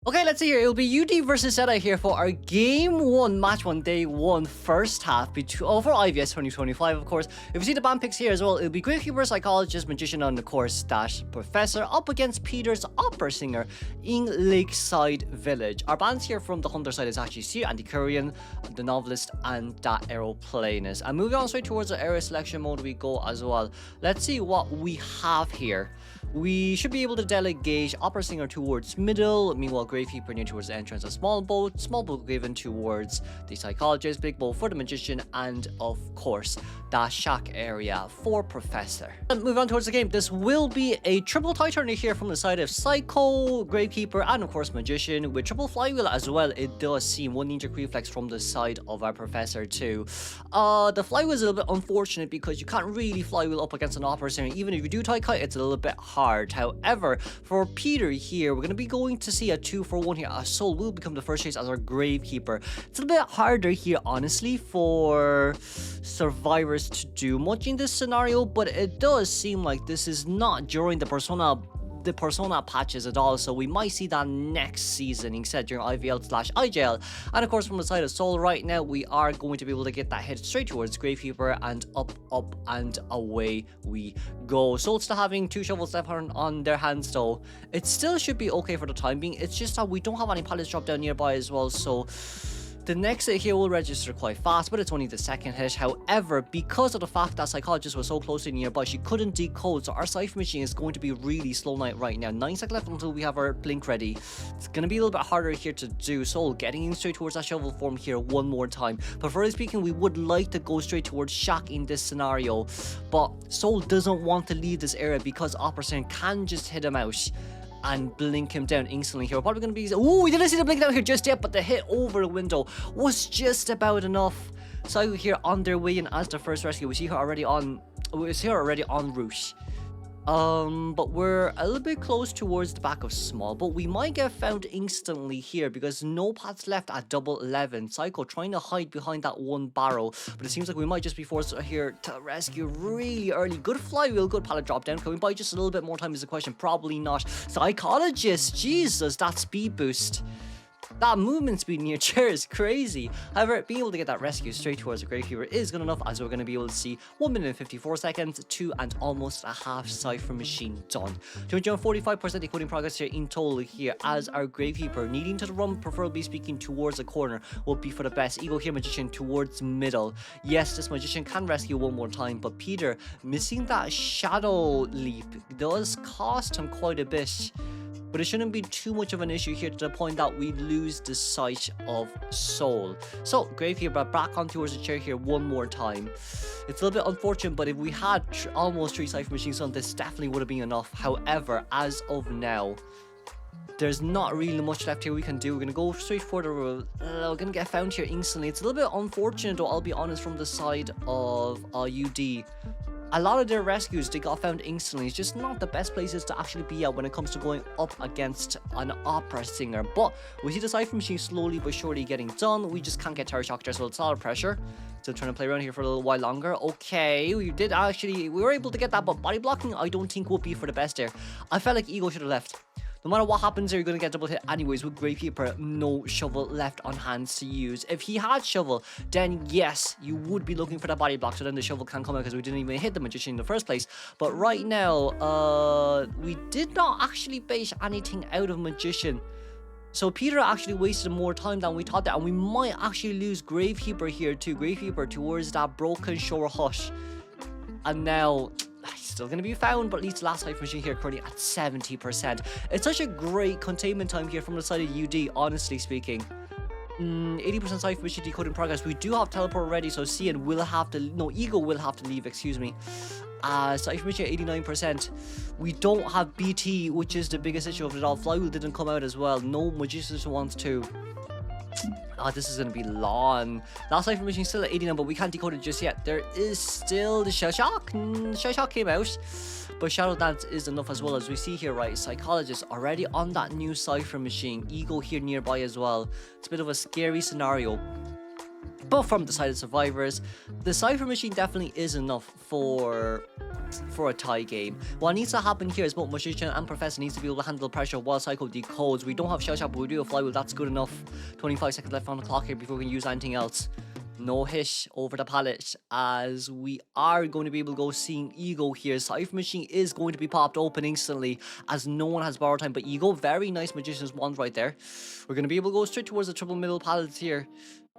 Okay, let's see here. It'll be UD versus Zeta here for our Game 1, Match 1, Day 1, first half for IVS 2025, of course. If you see the band picks here as well, it'll be Gravekeeper, Psychologist, Magician on the course, Dash, Professor, up against Peter's Opera Singer in Lakeside Village. Our bands here from the Hunter side is actually Seer, Antiquarian, the Novelist, and that Aeroplanist. And moving on straight towards the area selection mode we go as well. Let's see what we have here. We should be able to delegate Opera Singer towards middle, meanwhile Gravekeeper near towards the entrance of small boat given towards the Psychologist, big boat for the Magician, and of course that shack area for Professor. And move on towards the game. This will be a triple tie tourney here from the side of Psycho, Gravekeeper, and of course Magician with triple flywheel as well. It does seem one ninja reflex from the side of our Professor too. The flywheel is a little bit unfortunate because you can't really flywheel up against an Opera Singer. Even if you do tie cut, it's a little bit hard. However, for Peter here, we're going to be going to see a 2-for-1 here. A Soul will become the first chase as our Gravekeeper. It's a little bit harder here, honestly, for survivors to do much in this scenario, but it does seem like this is not during the Persona patches at all, so we might see that next season instead during IVL/IGL. And of course from the side of Soul right now, we are going to be able to get that hit straight towards Gravekeeper, and up and away we go. Soul still having 2 shovels left on their hands though. It still should be okay for the time being. It's just that we don't have any pallets drop down nearby as well, so the next hit here will register quite fast, but it's only the second hit. However, because of the fact that Psychologist was so closely nearby, she couldn't decode, so our Cypher Machine is going to be really slow right now. 9 seconds left until we have our blink ready. It's going to be a little bit harder here to do. Soul getting in straight towards that shovel form here one more time. Preferably speaking, we would like to go straight towards Shack in this scenario, but Soul doesn't want to leave this area because Opera Singer can just hit him out and blink him down instantly here. We're probably going to be... Oh, we didn't see the blink down here just yet, but the hit over the window was just about enough. Psycho here on their way in as the first rescue. We see her already on route. But we're a little bit close towards the back of small, but we might get found instantly here because no paths left at double 11. Psycho trying to hide behind that one barrel, but it seems like we might just be forced here to rescue really early. Good flywheel, good pallet drop down. Can we buy just a little bit more time is the question? Probably not. Psychologist, Jesus, that speed boost. That movement speed in your chair is crazy. However, being able to get that rescue straight towards the Gravekeeper is good enough, as we're going to be able to see 1 minute and 54 seconds, 2 and almost a half Cypher Machine done. 245% decoding progress here in total here, as our Gravekeeper needing to run, preferably speaking, towards a corner would be for the best. Ego here, Magician towards middle. Yes, this Magician can rescue one more time, but Peter missing that shadow leap does cost him quite a bit. But it shouldn't be too much of an issue here to the point that we lose the sight of Soul. So, Gravekeeper back on towards the chair here one more time. It's a little bit unfortunate, but if we had almost 3 Cypher Machines done, this definitely would have been enough. However, as of now, there's not really much left here we can do. We're going to go straight for the... we're going to get found here instantly. It's a little bit unfortunate though, I'll be honest, from the side of UD. A lot of their rescues, they got found instantly. It's just not the best places to actually be at when it comes to going up against an Opera Singer. But we see the Cypher Machine slowly but surely getting done. We just can't get Terror Shock there, so it's a lot of pressure. Still trying to play around here for a little while longer. Okay, we were able to get that, but body blocking I don't think would be for the best there. I felt like Ego should have left. No matter what happens, you're going to get double hit anyways with Gravekeeper. No shovel left on hands to use. If he had shovel, then yes, you would be looking for that body block, so then the shovel can come out because we didn't even hit the Magician in the first place. But right now, we did not actually base anything out of Magician. So Peter actually wasted more time than we thought that, and we might actually lose Gravekeeper here too. Gravekeeper towards that broken shore hut. And now... still going to be found, but at least the last Cypher Machine here currently at 70%. It's such a great containment time here from the side of UD, honestly speaking. 80% Cypher Machine decoding progress. We do have teleport ready, so Cian will have to... no, Ego will have to leave, excuse me. Cypher Machine 89%. We don't have BT, which is the biggest issue of it all. Flywheel didn't come out as well. No Magician wants to. This is going to be long. Last Cypher Machine still at 89, but we can't decode it just yet. There is still the Shell Shock. Shell Shock came out, but Shadow Dance is enough as well, as we see here, right? Psychologist already on that new Cypher Machine. Ego here nearby as well. It's a bit of a scary scenario. But from the side of survivors, the Cypher Machine definitely is enough for a tie game. What needs to happen here is both Magician and Professor needs to be able to handle pressure while Psycho decodes. We don't have Shell Shock, but we do have Flywheel. That's good enough. 25 seconds left on the clock here before we can use anything else. No hit over the pallet as we are going to be able to go seeing Ego here. Cypher Machine is going to be popped open instantly as no one has borrowed time. But Ego, very nice Magician's wand right there. We're going to be able to go straight towards the triple middle pallets here.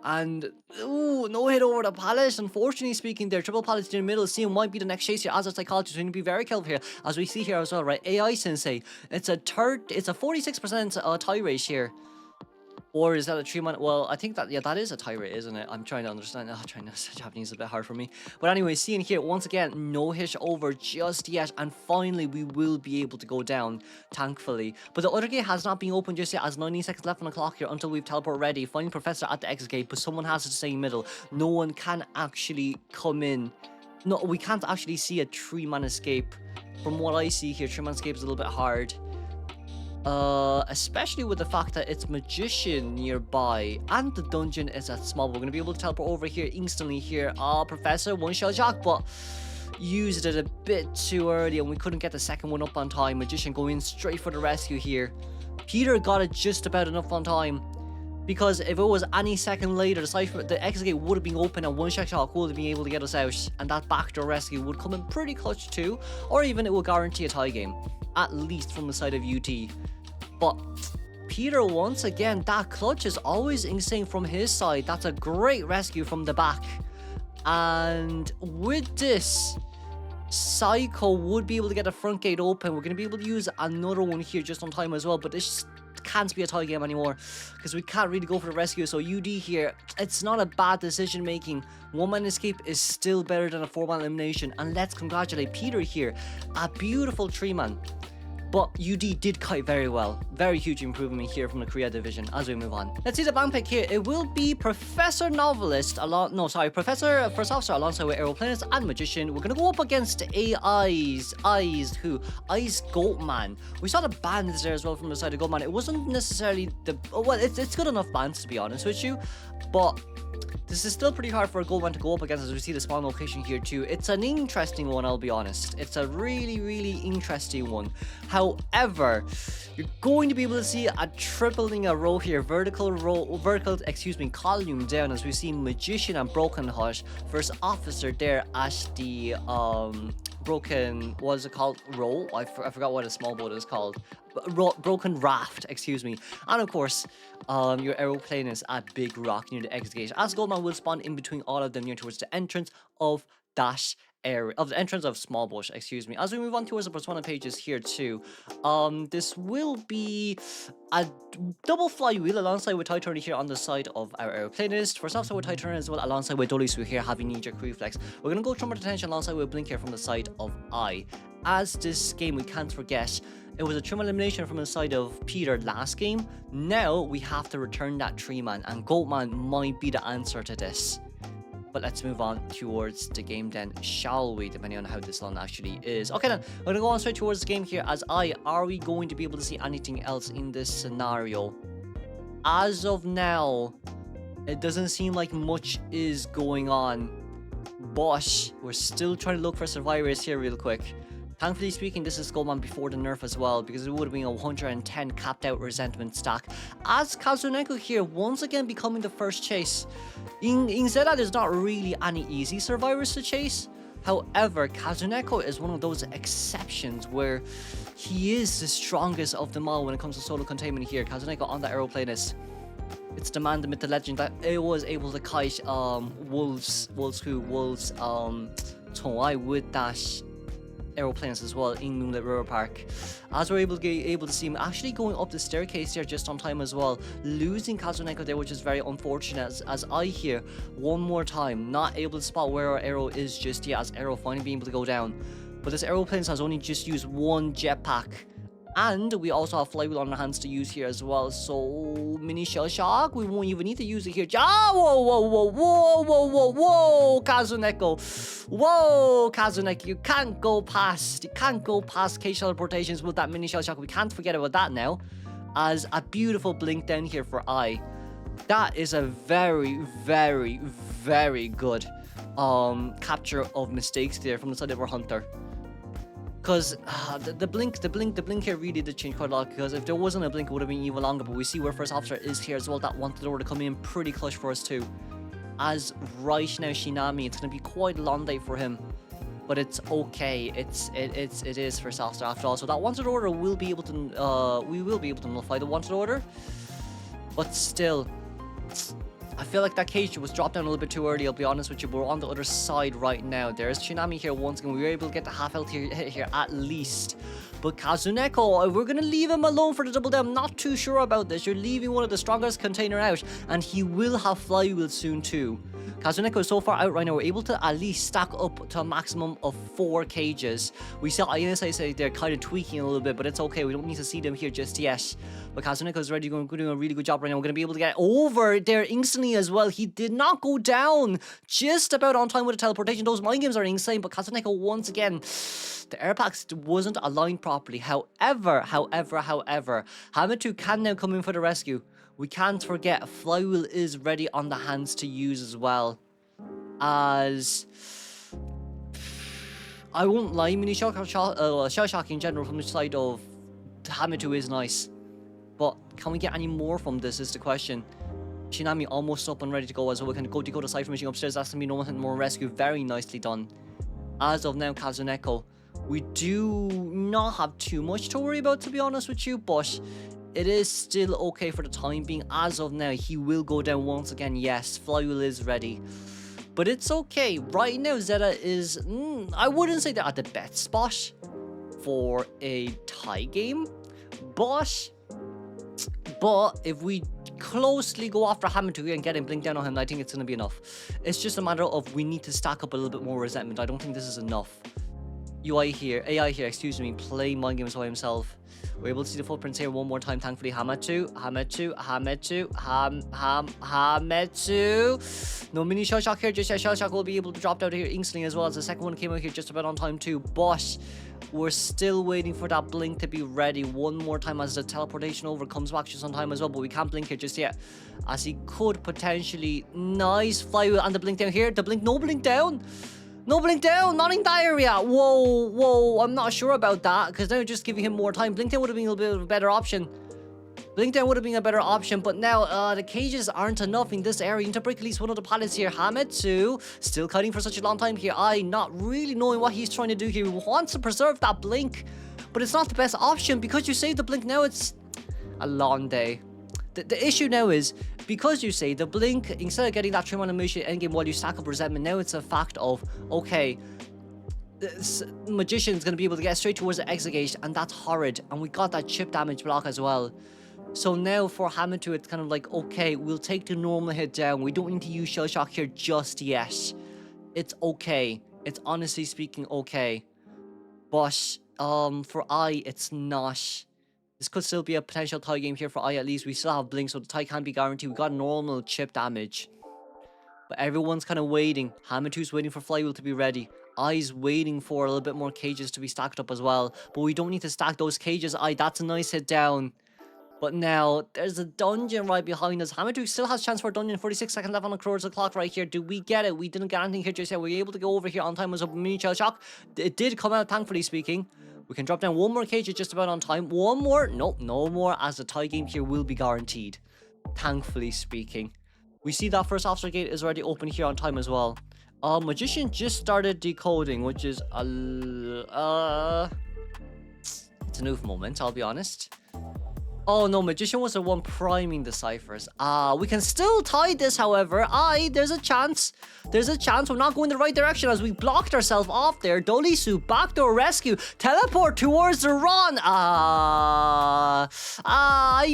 And, ooh, no hit over the pallet. Unfortunately speaking, there, triple pallets in the middle. CM might be the next chase here as a psychologist. We need to be very careful here, as we see here as well, right? AI Sensei. It's a 46% tie rate here. Or is that a 3-man? Well, I think that, yeah, that is a tie rate, isn't it? I'm trying to understand. Trying to Japanese is a bit hard for me. But anyway, seeing here, once again, no hit over just yet. And finally, we will be able to go down, thankfully. But the other gate has not been opened just yet, as 90 seconds left on the clock here until we've teleported ready. Finding Professor at the exit gate, but someone has to stay middle. No one can actually come in. No, we can't actually see a 3-man escape. From what I see here, 3-man escape is a little bit hard. Especially with the fact that it's Magician nearby and the dungeon is at small. We're going to be able to teleport over here instantly here. Professor, one shell shock, but used it a bit too early and we couldn't get the second one up on time. Magician going straight for the rescue here. Peter got it just about enough on time, because if it was any second later, the exit gate would have been open and one shell shock would have been able to get us out, and that backdoor rescue would come in pretty clutch too, or even it will guarantee a tie game, at least from the side of UT. But Peter, once again, that clutch is always insane from his side. That's a great rescue from the back. And with this, Psycho would be able to get the front gate open. We're going to be able to use another one here just on time as well. But this can't be a tie game anymore, because we can't really go for the rescue. So UD here, it's not a bad decision making. 1-man escape is still better than a 4-man elimination. And let's congratulate Peter here. A beautiful 3-man. But UD did kite very well. Very huge improvement here from the Korea division as we move on. Let's see the ban pick here. It will be Professor Novelist Professor First Officer alongside with Aeroplanist and Magician. We're gonna go up against Eyes Goatman. We saw the bands there as well from the side of Goatman. It wasn't necessarily the well, it's good enough bands to be honest with you, but this is still pretty hard for a Goldman to go up against, as we see the spawn location here too. It's an interesting one, I'll be honest. It's a really interesting one. However, you're going to be able to see a tripling a row here. Vertical, column down, as we see Magician and Broken Hush. First Officer there at the broken, what is it called? Row? I forgot what a small boat is called. Broken Raft, excuse me. And of course, your aeroplane is at Big Rock near the exit gate, as Goldman will spawn in between all of them near towards the entrance of that area, of the entrance of Small Bush, excuse me. As we move on towards the persona pages here too, this will be a double flywheel alongside with Titan here on the side of our aeroplanist. First off, with Titan as well alongside with Dolisu here having knee-jerk reflex. We're gonna go Trumper Detention alongside with Blink here from the side of I. As this game, we can't forget, it was a 3-man elimination from the side of Peter last game. Now we have to return that 3-man, and Goatman might be the answer to this. But let's move on towards the game then, shall we? Depending on how this one actually is. Okay then, we're gonna go on straight towards the game here as are we going to be able to see anything else in this scenario? As of now, it doesn't seem like much is going on. But we're still trying to look for survivors here real quick. Thankfully speaking, this is Goldman before the nerf as well, because it would have been a 110 capped out resentment stack. As Kazuneko here, once again becoming the first chase. In Zeta, there's not really any easy survivors to chase. However, Kazuneko is one of those exceptions where he is the strongest of them all when it comes to solo containment here. Kazuneko on the aeroplanist. It's the man, the myth, the legend that it was able to kite Wolves Toai with that aeroplanes as well in Moonlit River Park, as we're able to see him actually going up the staircase here just on time as well, losing Kazuneko there, which is very unfortunate, as I here one more time not able to spot where our arrow is just yet, as arrow finally being able to go down. But this aeroplane has only just used one jetpack, and we also have flywheel on our hands to use here as well. So mini shell shock, we won't even need to use it here. Whoa, Kazuneko. Whoa, Kazuneko, you can't go past K teleportations with that mini shell shock. We can't forget about that now, as a beautiful blink down here for I. That is a very, very, very good capture of mistakes there from the side of our hunter. Because the blink here really did change quite a lot, because if there wasn't a blink, it would have been even longer. But we see where first officer is here as well. That wanted order to come in pretty clutch for us too. As right now, Shinami, it's going to be quite a long day for him. But it's okay. It is first officer after all. So that wanted order will be able to we will be able to nullify the wanted order. But still, I feel like that cage was dropped down a little bit too early, I'll be honest with you. But we're on the other side right now. There's Shinami here once again. We were able to get the half health here at least. But Kazuneko, we're going to leave him alone for the double down. I'm not too sure about this. You're leaving one of the strongest container out, and he will have flywheel soon too. Kazuneko is so far out right now, we're able to at least stack up to a maximum of 4 cages. We saw INSI they're kind of tweaking a little bit, but it's okay. We don't need to see them here just yet. But Kazuneko is already doing a really good job right now. We're going to be able to get over there instantly as well. He did not go down. Just about on time with the teleportation. Those mind games are insane, but Kazuneko once again, the air packs wasn't aligned properly. However, Hametu can now come in for the rescue. We can't forget, flywheel is ready on the hands to use as well. As I won't lie, mini shell shock in general from the side of Hametu is nice. But can we get any more from this is the question. Shinami almost up and ready to go as well. We can go to Cypher machine upstairs. That's going to be no more rescue. Very nicely done. As of now, Kazuneko, we do not have too much to worry about, to be honest with you. But it is still okay for the time being. As of now, he will go down once again. Yes, flywheel is ready. But it's okay. Right now, Zeta is, I wouldn't say they're at the best spot for a tie game. But if we closely go after Hametu and get him blink down on him, I think it's going to be enough. It's just a matter of we need to stack up a little bit more resentment. I don't think this is enough. AI here, excuse me, play mind games by himself. We're able to see the footprints here one more time, thankfully. Hametu. No mini shell shock here, just a shell shock will be able to drop out here instantly as well, as the second one came out here just about on time too. But we're still waiting for that blink to be ready one more time as the teleportation over comes back just on time as well. But we can't blink here just yet, as he could potentially. Nice flywheel and the blink down here. The blink, no blink down. No blink down, not in diarrhea. Whoa, I'm not sure about that, because now just giving him more time. Blink down would have been a little bit of a better option. Blink down would have been a better option, but now the cages aren't enough in this area. You need to break at least one of the pallets here. Hametu still kiting for such a long time here. Not really knowing what he's trying to do here. He wants to preserve that blink, but it's not the best option because you save the blink now. It's a long day. The issue now is, because you say the blink, instead of getting that trim animation endgame while you stack up resentment, now it's a fact of, okay, this magician's going to be able to get straight towards the exit gate, and that's horrid. And we got that chip damage block as well. So now for Hametu, it's kind of like, okay, we'll take the normal hit down. We don't need to use shell shock here just yet. It's okay. It's honestly speaking okay. But for it's not. This could still be a potential tie game here for at least. We still have blink, so the tie can't be guaranteed. We got normal chip damage. But everyone's kind of waiting. Hametu's waiting for flywheel to be ready. I's waiting for a little bit more cages to be stacked up as well. But we don't need to stack those cages. That's a nice hit down. But now, there's a dungeon right behind us. Hametu still has chance for a dungeon. 46 seconds left on the crores of the clock right here. Do we get it? We didn't get anything here just yet. We were able to go over here on time as a mini shell shock. It did come out, thankfully speaking. We can drop down one more cage just about on time. One more. Nope, no more, as the tie game here will be guaranteed. Thankfully speaking. We see that first officer gate is already open here on time as well. Magician just started decoding, which is it's an oof moment, I'll be honest. Oh no, Magician was the one priming the ciphers. We can still tie this, however. There's a chance. There's a chance. We're not going the right direction as we blocked ourselves off there. Dolisu, backdoor rescue. Teleport towards the run. I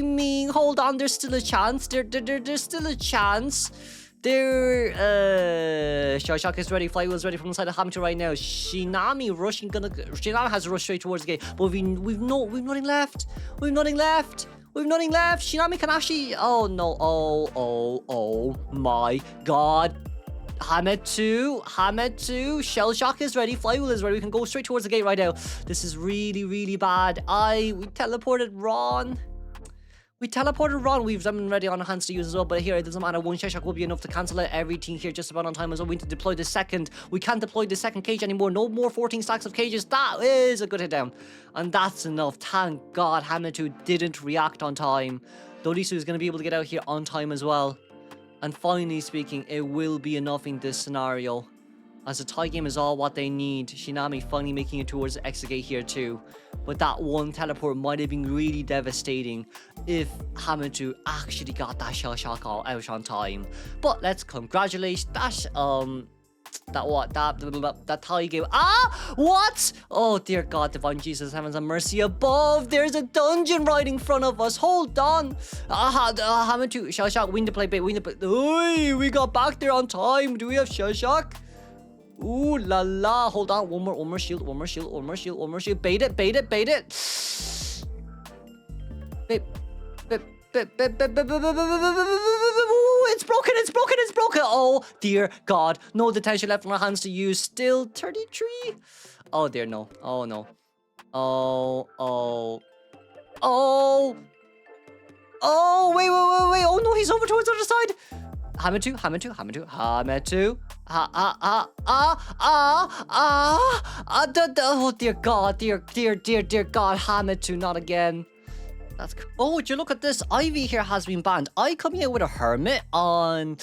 mean, hold on. There's still a chance. There's still a chance. Shell shock is ready. Flywheel is ready from the side of Hametu right now. Shinami rushing. Shinami has to rush straight towards the gate. But we've nothing left. We've nothing left. Shinami can actually. Oh no. Oh my God. Hametu. Shell shock is ready. Flywheel is ready. We can go straight towards the gate right now. This is really bad. We teleported Ron. We teleported Ron. We've them ready on hands to use as well, but here it doesn't matter. One shell shock will be enough to cancel out everything here just about on time as well. We need to deploy the second. We can't deploy the second cage anymore. No more 14 stacks of cages. That is a good hit down. And that's enough. Thank God Hametu didn't react on time. Dodisu is going to be able to get out here on time as well. And finally speaking, it will be enough in this scenario, as a tie game is all what they need. Shinami finally making it towards the exit gate here too. But that one teleport might have been really devastating if Hametu actually got that shell shock all out on time. But let's congratulate that tie game. Ah! What? Oh dear God, divine Jesus, heavens and mercy above. There's a dungeon right in front of us. Hold on. Hametu, shell shock, win the play, bait, win the play. Oi, we got back there on time. Do we have shell shock? Ooh la la, hold on, one more shield, one more shield, one more shield, one more shield. Bait it, bait it, bait it. Bait, bait, bait, bait, bait, bait, bait, it's broken, it's broken, it's broken. Oh dear God, no detention left in our hands to use. Still 33. Oh dear, no. Oh no. Oh. Wait. Oh no, he's over towards the other side. Hametu. Oh dear God, dear God, Hametu, not again. That's cool. Oh, would you look at this? Ivy here has been banned. I coming out with a hermit on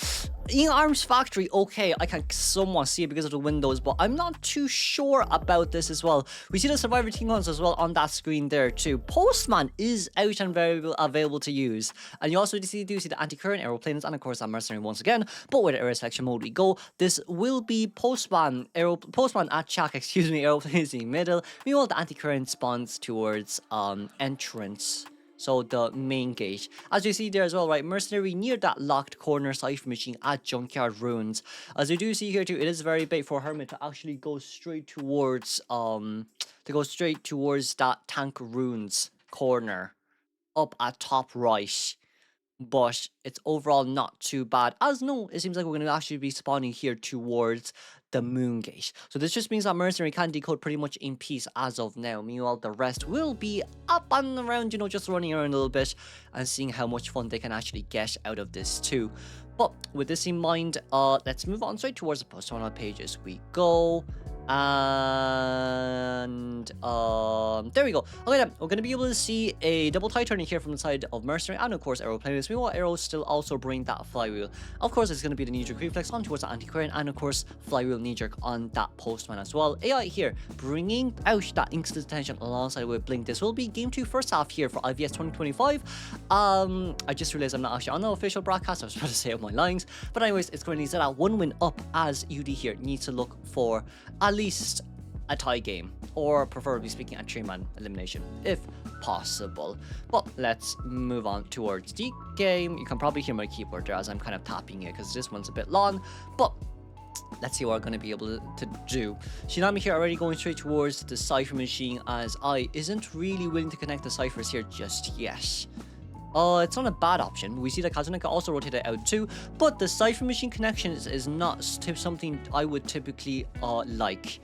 Ian Arms Factory. Okay, I can somewhat see it because of the windows, but I'm not too sure about this as well. We see the Survivor team guns as well on that screen there too. Postman is out and available to use. And you also do see the anti-current aeroplanes and of course that mercenary once again. But with air selection mode we go. This will be Postman at Chak, aeroplanes in the middle. Meanwhile the anti-current spawns towards entrance. So the main gate. As you see there as well, right? Mercenary near that locked corner cipher machine at Junkyard Ruins. As you do see here too, it is very bait for Hermit to actually go straight towards that Tank Ruins corner up at top right. But it's overall not too bad, as no, it seems like we're going to actually be spawning here towards the moon gate. So this just means that mercenary can decode pretty much in peace as of now. Meanwhile the rest will be up and around, you know, just running around a little bit and seeing how much fun they can actually get out of this too. But with this in mind, let's move on straight towards the post-on pages we go. And there we go. Okay then, we're going to be able to see a double tie turning here from the side of mercenary and of course aeroplanes. Meanwhile arrows still also bring that flywheel. Of course it's going to be the knee-jerk reflex on towards the anti-current and of course flywheel knee-jerk on that postman as well. AI here bringing out that instant detention alongside with blink. This will be game 2 first half here for IVS 2025. I just realized I'm not actually on the official broadcast. I was about to say out my lines, but anyways, it's going to need that 1 win up, as UD here needs to look for at least a tie game, or preferably speaking a 3-man elimination if possible. But let's move on towards the game. You can probably hear my keyboard there as I'm kind of tapping it because this one's a bit long, but let's see what I'm going to be able to do. Shinami here already going straight towards the cipher machine, as I isn't really willing to connect the ciphers here just yet. It's not a bad option. We see that Kazunika also rotated out too, but the cipher machine connection is not something I would typically like.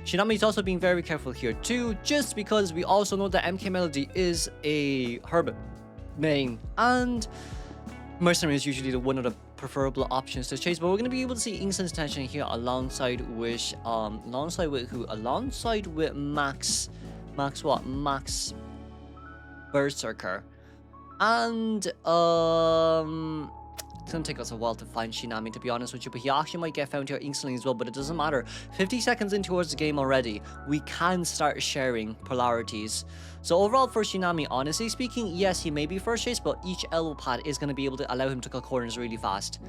Shinami is also being very careful here too, just because we also know that MK Melody is a Herbert main, and Mercenary is usually one of the preferable options to chase. But we're going to be able to see instant detention here alongside with Max Berserker. And it's gonna take us a while to find Shinami, to be honest with you, but he actually might get found here instantly as well, but it doesn't matter. 50 seconds in towards the game already, we can start sharing polarities. So overall for Shinami, honestly speaking, yes, he may be first chase, but each elbow pad is going to be able to allow him to cut corners really fast.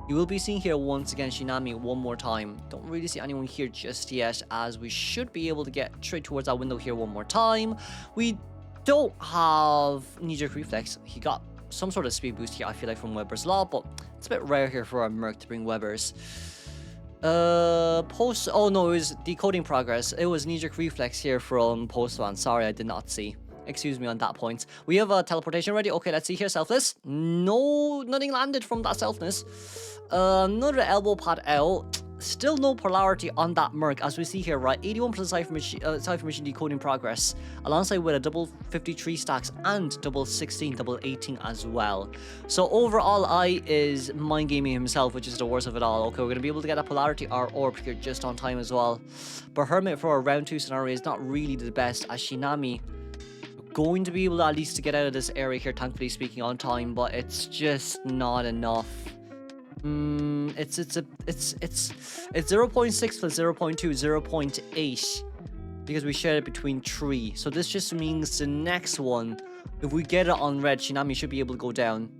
You will be seeing here once again Shinami one more time. Don't really see anyone here just yet, as we should be able to get straight towards that window here one more time. We don't have knee-jerk reflex. He got some sort of speed boost here, I feel like, from Weber's Law, but it's a bit rare here for our Merc to bring Weber's. Oh no, it was decoding progress. It was knee-jerk reflex here from Postman. Sorry, I did not see. Excuse me on that point. We have a teleportation ready. Okay, let's see here. Selfless. No, nothing landed from that selfness. Another elbow pad out. still no polarity on that Merc, as we see here, right? 81% cipher machine decoding progress, alongside with a double 53 stacks and double 16, double 18 as well. So overall, I is mind gaming himself, which is the worst of it all. Okay, we're going to be able to get a polarity or orb here just on time as well. But Hermit for a round 2 scenario is not really the best, as Shinami going to be able to at least to get out of this area here, thankfully speaking, on time, but it's just not enough. It's 0.6 plus 0.2, 0.8, because we share it between 3. So this just means the next one, if we get it on red, Shinami should be able to go down.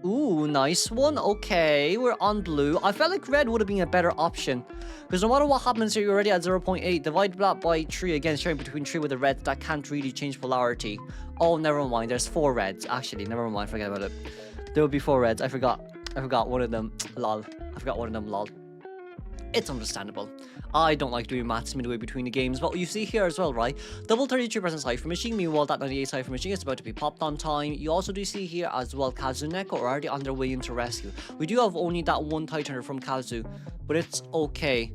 Ooh, nice one. Okay, we're on blue. I felt like red would have been a better option, because no matter what happens here, you're already at 0.8. Divide that by 3 again, sharing between 3 with the reds. That can't really change polarity. Oh, never mind. There's 4 reds. Actually, never mind. Forget about it. There will be 4 reds. I forgot one of them. Lol. I forgot one of them. Lol. It's understandable. I don't like doing maths midway between the games, but you see here as well, right? Double 33% cipher machine. Meanwhile, that 98 cipher machine is about to be popped on time. You also do see here as well, Kazuneko are already on their way into rescue. We do have only that one Titaner from Kazu, but it's okay.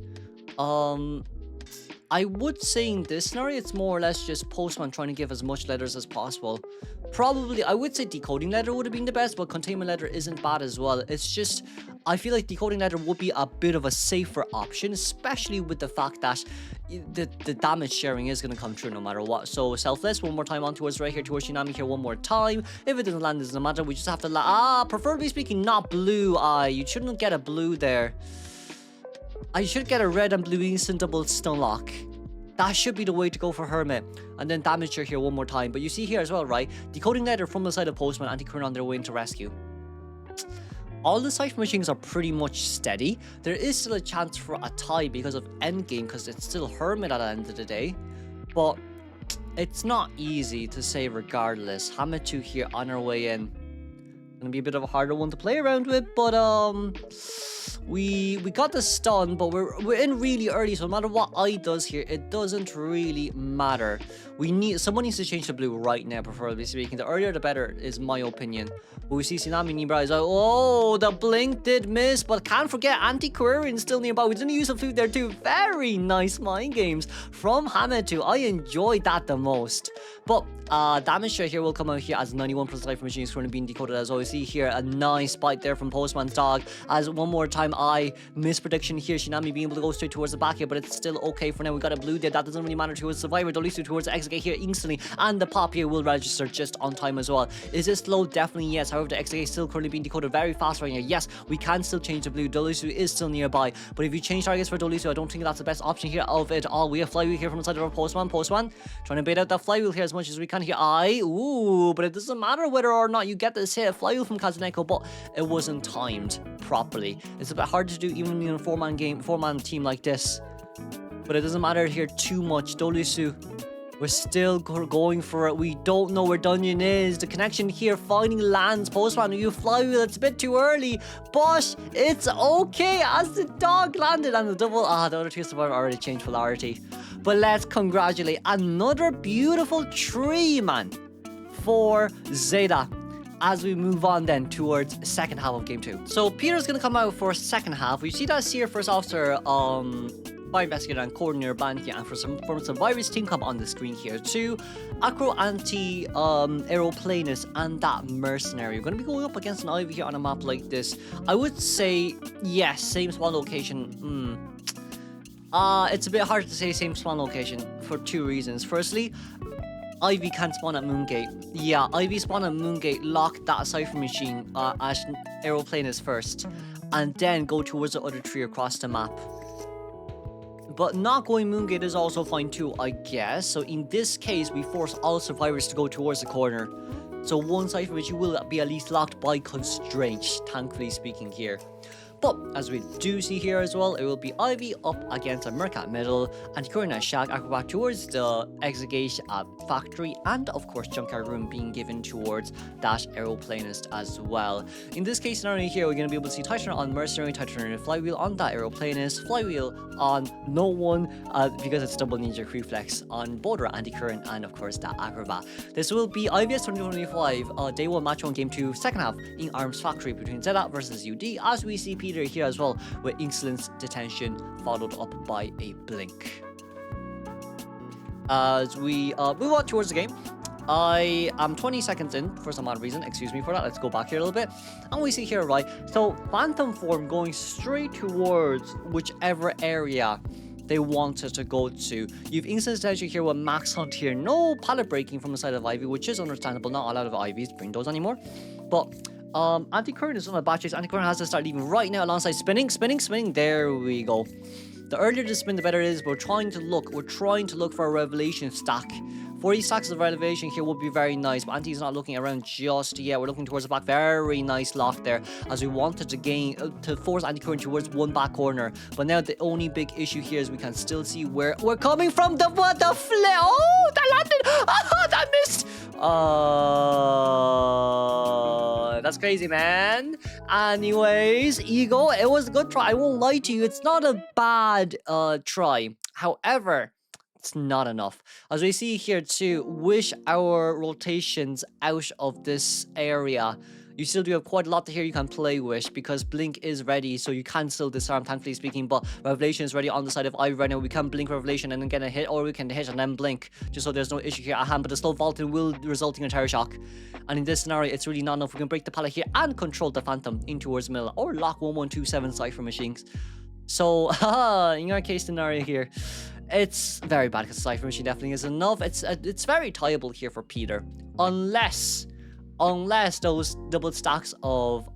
I would say in this scenario, it's more or less just Postman trying to give as much letters as possible. Probably, I would say decoding letter would have been the best, but containment letter isn't bad as well. It's just, I feel like decoding letter would be a bit of a safer option, especially with the fact that the damage sharing is going to come true no matter what. So selfless, one more time on towards right here, towards Shinami here one more time. If it doesn't land, it doesn't matter. We just have to, preferably speaking, not blue. You shouldn't get a blue there. I should get a red and blue instant double stun lock. That should be the way to go for Hermit. And then damage here one more time. But you see here as well, right? Decoding letter from the side of Postman, Anti-Current on their way into rescue. All the cipher machines are pretty much steady. There is still a chance for a tie because of endgame, because it's still Hermit at the end of the day. But it's not easy to say regardless. Hametu here on our way in. Gonna be a bit of a harder one to play around with, but we got the stun, but we're in really early, so no matter what I does here, it doesn't really matter. Someone needs to change to blue right now, preferably speaking. The earlier the better is my opinion. But we see Tsunami nearby. Oh, the blink did miss, but can't forget Anti-Quarian still nearby. We didn't use a flute there too. Very nice mind games from Hametu. I enjoyed that the most. But damage share here will come out here as 91% cipher machine is currently being decoded. As always, see here a nice bite there from Postman's dog. As one more time, I miss prediction here. Shinami being able to go straight towards the back here, but it's still okay for now. We got a blue there. That doesn't really matter towards Survivor. Dolisu towards the exit gate here instantly, and the pop here will register just on time as well. Is this slow? Definitely yes. However, the exit gate is still currently being decoded very fast right here. Yes, we can still change to blue. Dolisu is still nearby, but if you change targets for Dolisu, I don't think that's the best option here of it all. We have Flywheel here from the side of our Postman. Postman trying to bait out that Flywheel here as much as we can here. Ooh, but it doesn't matter whether or not you get this hit Flywheel from Kazuneko, but it wasn't timed properly. It's a bit hard to do even in a four-man team like this, but it doesn't matter here too much. Dolisu, we're still going for it. We don't know where Dungeon is. The connection here finally lands. Postman, you Flywheel. It's a bit too early, but it's okay as the dog landed and the double. The other two survivors already changed polarity. But let's congratulate another beautiful tree, man, for Zeta. As we move on then towards second half of game 2. So Peter's gonna come out for second half. We see that Seer First Officer, Fire Investigator and Coordinator band here, and from Survivors team come on the screen here too. Acro Anti Aeroplanist and that Mercenary. We're gonna be going up against an Ivy here on a map like this. I would say yes, same spawn location. It's a bit hard to say same spawn location for 2 reasons. Firstly, Ivy can't spawn at Moongate. Yeah, Ivy spawn at Moongate, lock that cipher machine as Aeroplanist first, and then go towards the other 3 across the map. But not going Moongate is also fine too, I guess. So in this case, we force all survivors to go towards the corner. So one cipher machine will be at least locked by constraint, thankfully speaking here. But as we do see here as well, it will be Ivy up against a Mercat middle, and Anti-Current and Shag Acrobat towards the exit gate factory, and of course Junkyard Room being given towards that Aeroplanist as well. In this case scenario here, we're going to be able to see Titan on Mercenary, Titan Flywheel on that Aeroplanist, Flywheel on no one because it's double ninja reflex on Boulder, Anti-Current, and of course that Acrobat. This will be IVS 2025 Day 1 Match 1 Game 2 second half in Arms Factory between Zeta versus UD, as we see Peter Peter here as well, with Insolence Detention followed up by a blink. As we move on towards the game, I am 20 seconds in for some odd reason. Excuse me for that. Let's go back here a little bit. And we see here, right? So Phantom form going straight towards whichever area they wanted to go to. You've Instant Detention here with Max Hunt here. No pallet breaking from the side of Ivy, which is understandable. Not a lot of Ivies bring those anymore. But Anti-Current is on a batch chase. Anti-Current has to start leaving right now alongside spinning. There we go. The earlier the spin, the better it is. We're trying to look for a Revelation stack. 40 stacks of Revelation here would be very nice, but Anti's not looking around just yet. We're looking towards the back. Very nice loft there, as we wanted to force Anti-Current towards one back corner. But now the only big issue here is we can still see where we're coming from. The flare. Oh, that landed. Oh, that missed. That's crazy, man. Anyways, Eagle, it was a good try. I won't lie to you. It's not a bad try. However, it's not enough. As we see here too, wish our rotations out of this area. You still do have quite a lot to here you can play Wish, because Blink is ready, so you can still disarm, thankfully speaking, but Revelation is ready on the side of Ivy right now. We can Blink Revelation and then get a hit, or we can hit and then Blink, just so there's no issue here at hand, but the slow vaulting will result in a Terror Shock. And in this scenario, it's really not enough. We can break the pallet here and control the Phantom in towards middle, or lock 1127 Cypher Machines. So, in our case scenario here, it's very bad because Cypher Machine definitely is enough. It's very tieable here for Peter, unless those double stacks of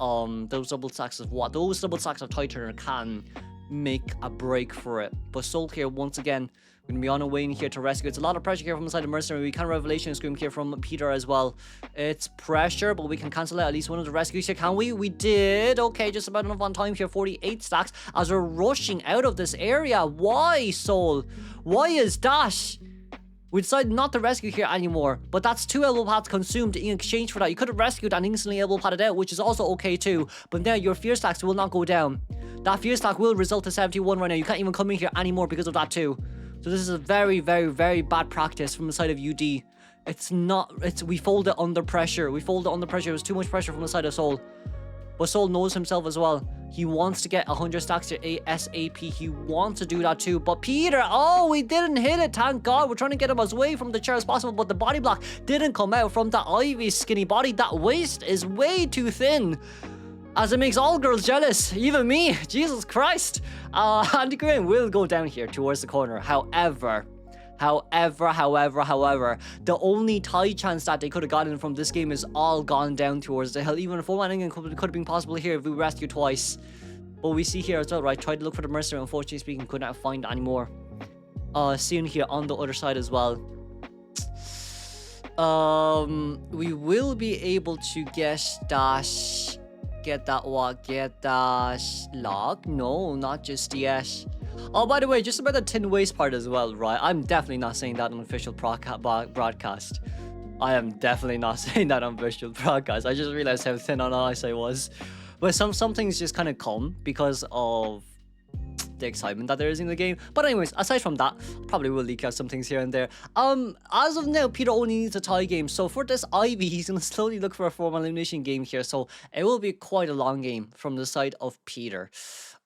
Titan can make a break for it. But Soul here once again going to be on a way in here to rescue. It's a lot of pressure here from the side of Mercenary. We can Revelation Scream here from Peter as well. It's pressure, but we can cancel out at least one of the rescues here. Can we? We did. Okay, just about enough on time here. 48 stacks as we're rushing out of this area. Why, Soul? Why is that? We decided not to rescue here anymore, but that's 2 elbow pads consumed in exchange for that. You could have rescued and instantly elbow padded out, which is also okay too, but now your fear stacks will not go down. That fear stack will result to 71 right now. You can't even come in here anymore because of that too. So this is a very, very, very bad practice from the side of UD. We fold it under pressure. It was too much pressure from the side of Soul. But Soul knows himself as well. He wants to get 100 stacks to ASAP. He wants to do that too. But Peter, oh, we didn't hit it. Thank God. We're trying to get him as away from the chair as possible. But the body block didn't come out from the Ivy's skinny body. That waist is way too thin, as it makes all girls jealous. Even me. Jesus Christ. Andy Green will go down here towards the corner. However, the only tie chance that they could have gotten from this game is all gone down towards the hill. Even a full landing could have been possible here if we rescued twice. But we see here as well, right? Tried to look for the Mercenary, unfortunately speaking, could not find any more. Seeing here on the other side as well. We will be able to get that lock. No, not just yet. Oh, by the way, just about the tin waist part as well, right? I'm definitely not saying that on official broadcast. I am definitely not saying that on official broadcast. I just realized how thin on ice I was. But some things just kind of come because of the excitement that there is in the game. But anyways, aside from that, probably will leak out some things here and there. As of now, Peter only needs a tie game. So for this Ivy, he's going to slowly look for a formal elimination game here. So it will be quite a long game from the side of Peter.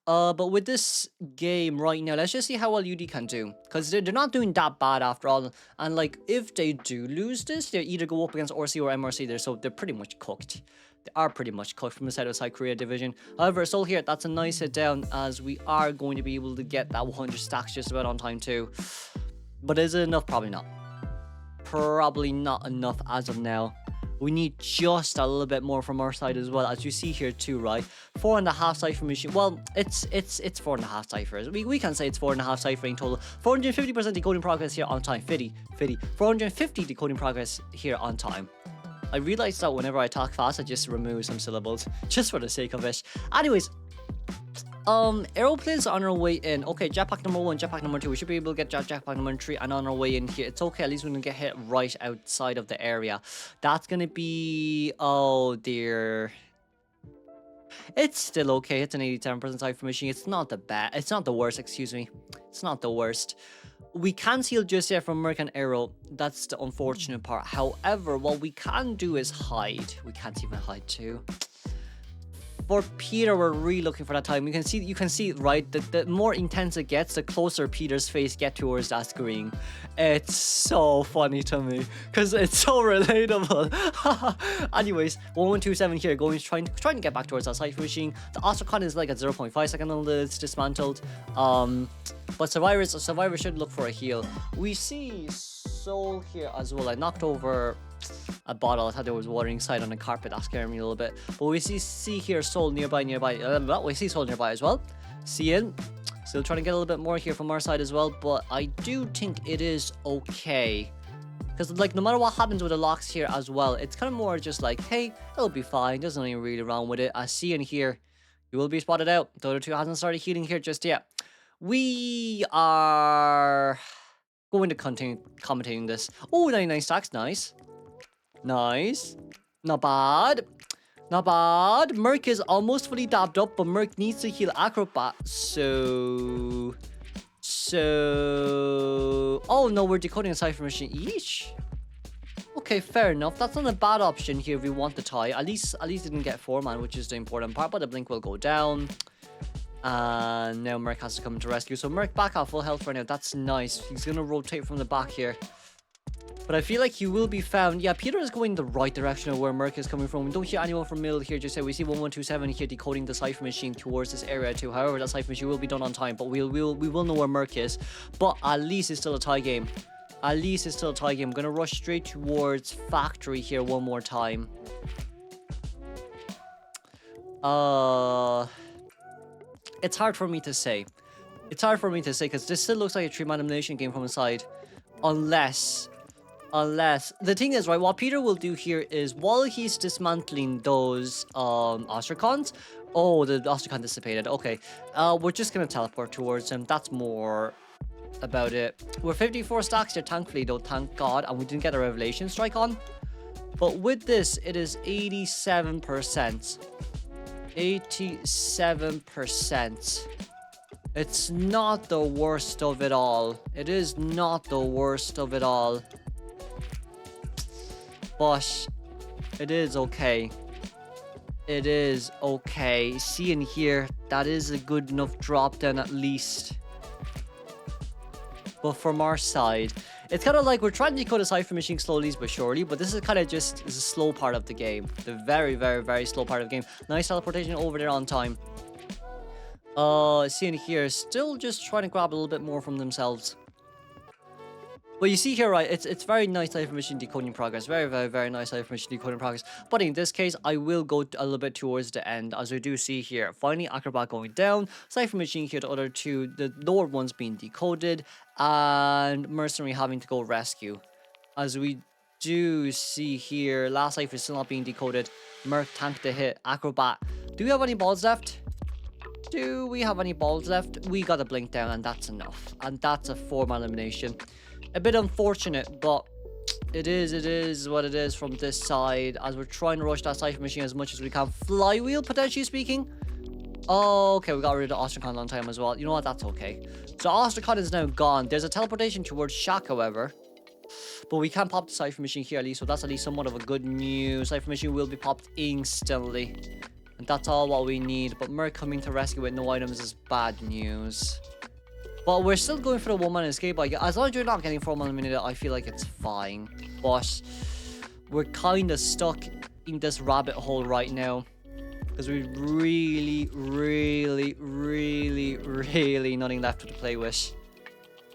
But with this game right now, let's just see how well UD can do. Because they're not doing that bad after all. And like, if they do lose this, they either go up against RC or MRC there. So they're pretty much cooked. They are pretty much cooked from the side of South Korea division. However, Soul here, that's a nice hit down, as we are going to be able to get that 100 stacks just about on time too. But is it enough? Probably not. Probably not enough as of now. We need just a little bit more from our side as well, as you see here too, right? 4.5 Cypher machine. Well, it's 4.5 ciphers. We can say it's 4.5 ciphering total. 450% decoding progress here on time. 50. 450 decoding progress here on time. I realize that whenever I talk fast, I just remove some syllables just for the sake of it. Anyways, aeroplanes on our way in. Okay, jetpack number 1, jetpack number 2. We should be able to get jetpack number 3, and on our way in here, it's okay. At least we're gonna get hit right outside of the area. That's gonna be, oh dear. It's still okay. It's an 87% Cypher machine. It's not the bad. It's not the worst. Excuse me. It's not the worst. We can't heal just yet from American Arrow. That's the unfortunate part. However, what we can do is hide. We can't even hide too. For Peter, we're really looking for that time. You can see right, the more intense it gets, the closer Peter's face get towards that screen. It's so funny to me because it's so relatable. Anyways, 1127 here, trying to get back towards that cipher machine. The Ostracon is like at 0.5 seconds until it's dismantled. But survivors should look for a heal. We see Soul here as well. I knocked over a bottle. I thought there was water inside on the carpet. That scared me a little bit. But we see here Soul nearby. We see Soul nearby as well. Seeing. Still trying to get a little bit more here from our side as well. But I do think it is okay. Because, like, no matter what happens with the locks here as well, it's kind of more just like, hey, it'll be fine. There's nothing really wrong with it. As seeing here, you will be spotted out. The other two hasn't started healing here just yet. We are going to continue commentating this. Oh, 99 stacks. Nice. Nice. Not bad. Not bad. Merc is almost fully dabbed up, but Merc needs to heal Acrobat. So... Oh, no, we're decoding a cipher machine. Yeesh. Okay, fair enough. That's not a bad option here if we want the tie. At least didn't get 4-man, which is the important part, but the blink will go down. And now Merc has to come to rescue. So Merc back at full health right now. That's nice. He's going to rotate from the back here. But I feel like he will be found. Yeah, Peter is going the right direction of where Merc is coming from. We don't hear anyone from middle here. Just say we see 1127 here decoding the cipher machine towards this area too. However, that cipher machine will be done on time. But we will know where Merc is. But at least it's still a tie game. At least it's still a tie game. I'm going to rush straight towards factory here one more time. It's hard for me to say. It's hard for me to say because this still looks like a 3-man elimination game from inside. Unless the thing is, right, what Peter will do here is while he's dismantling those Ostracons. Oh, the Ostracon dissipated. Okay. We're just gonna teleport towards him. That's more about it. We're 54 stacks here, thankfully, though, thank God, and we didn't get a revelation strike on. But with this, it is 87%. 87%. It's not the worst of it all. It is not the worst of it all. But it is okay. It is okay. Seeing here, that is a good enough drop down at least. But from our side, it's kind of like we're trying to decode a cipher machine slowly but surely, but this is kind of just a slow part of the game. The very, very, very slow part of the game. Nice teleportation over there on time. Seeing here, still just trying to grab a little bit more from themselves. But you see here, right, it's very nice cipher machine decoding progress. Very, very, very nice cipher machine decoding progress. But in this case, I will go a little bit towards the end, as we do see here. Finally, Acrobat going down. Cipher machine here, the other two, the lower ones being decoded. And Mercenary having to go rescue. As we do see here, last cipher is still not being decoded. Merc tanked the hit. Acrobat. Do we have any balls left? Do we have any balls left? We got a blink down, and that's enough. And that's a 4-man elimination. A bit unfortunate, but it is what it is from this side, as we're trying to rush that cipher machine as much as we can. Flywheel, potentially speaking. Oh, okay, we got rid of Ostracon on time as well. You know what? That's okay. So Ostracon is now gone. There's a teleportation towards Shack, however. But we can pop the cipher machine here at least, so that's at least somewhat of a good news. Cipher machine will be popped instantly. And that's all what we need. But Merc coming to rescue with no items is bad news. But we're still going for the 1-man escape. As long as you're not getting 4-man eliminated, I feel like it's fine. But we're kind of stuck in this rabbit hole right now. Because we really nothing left to play with.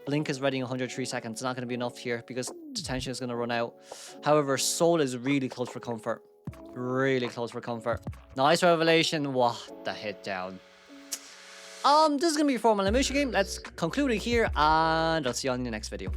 Blink is ready in 103 seconds. It's not going to be enough here because detention is going to run out. However, Soul is really close for comfort. Really close for comfort. Nice revelation. What the hit down. This is going to be a 4-man elimination game. Let's conclude it here, and I'll see you on the next video.